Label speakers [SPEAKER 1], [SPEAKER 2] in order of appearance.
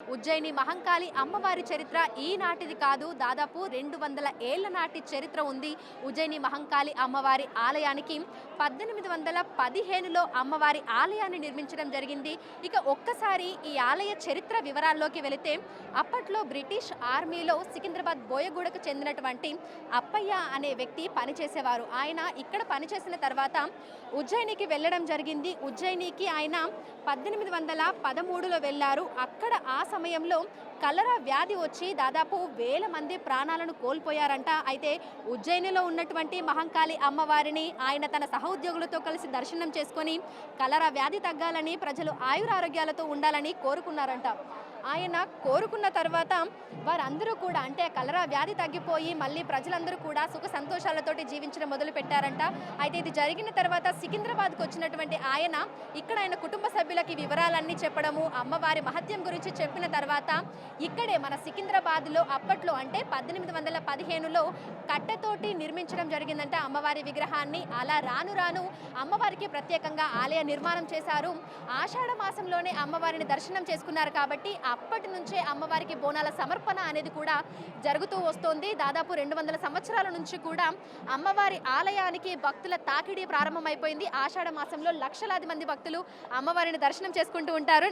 [SPEAKER 1] ఉజ్జయిని మహంకాళి అమ్మవారి చరిత్ర ఈనాటిది కాదు. దాదాపు 200 ఏళ్ల నాటి చరిత్ర ఉంది ఉజ్జయిని మహంకాళి అమ్మవారి ఆలయానికి. 1815లో అమ్మవారి ఆలయాన్ని నిర్మించడం జరిగింది. ఇక ఒక్కసారి ఈ ఆలయ చరిత్ర వివరాల్లోకి వెళితే, అప్పట్లో బ్రిటిష్ ఆర్మీలో సికింద్రాబాద్ బోయగూడకు చెందినటువంటి అప్పయ్య అనే వ్యక్తి పనిచేసేవారు. ఆయన ఇక్కడ పనిచేసిన తర్వాత ఉజ్జయినికి వెళ్ళడం జరిగింది. ఉజ్జయినికి ఆయన 1813లో వెళ్ళారు. అక్కడ ఆ సమయంలో కలరా వ్యాధి వచ్చి దాదాపు 1000 మంది ప్రాణాలను కోల్పోయారంట. అయితే ఉజ్జయినిలో ఉన్నటువంటి మహంకాళి అమ్మవారిని ఆయన తన సహోద్యోగులతో కలిసి దర్శనం చేసుకొని కలరా వ్యాధి తగ్గాలని, ప్రజలు ఆయురారోగ్యాలతో ఉండాలని కోరుకున్నారంట. ఆయన కోరుకున్న తర్వాత వారందరూ కూడా, అంటే కలరా వ్యాధి తగ్గిపోయి మళ్ళీ ప్రజలందరూ కూడా సుఖ సంతోషాలతోటి జీవించడం మొదలు పెట్టారంట. అయితే ఇది జరిగిన తర్వాత సికింద్రాబాద్కు వచ్చినటువంటి ఆయన ఇక్కడ ఆయన కుటుంబ సభ్యులకి వివరాలన్నీ చెప్పడము, అమ్మవారి మహత్యం గురించి చెప్పిన తర్వాత ఇక్కడే మన సికింద్రాబాద్లో అప్పట్లో అంటే 1815లో కట్టెతోటి నిర్మించడం జరిగిందంటే అమ్మవారి విగ్రహాన్ని. అలా రాను రాను అమ్మవారికి ప్రత్యేకంగా ఆలయ నిర్మాణం చేశారు. ఆషాఢ మాసంలోనే అమ్మవారిని దర్శనం చేసుకున్నారు కాబట్టి అప్పటి నుంచే అమ్మవారికి బోనాల సమర్పణ అనేది కూడా జరుగుతూ వస్తోంది. దాదాపు 200 సంవత్సరాల నుంచి కూడా అమ్మవారి ఆలయానికి భక్తుల తాకిడి ప్రారంభమైపోయింది. ఆషాఢ మాసంలో లక్షలాది మంది భక్తులు అమ్మవారిని దర్శనం చేసుకుంటూ ఉంటారు.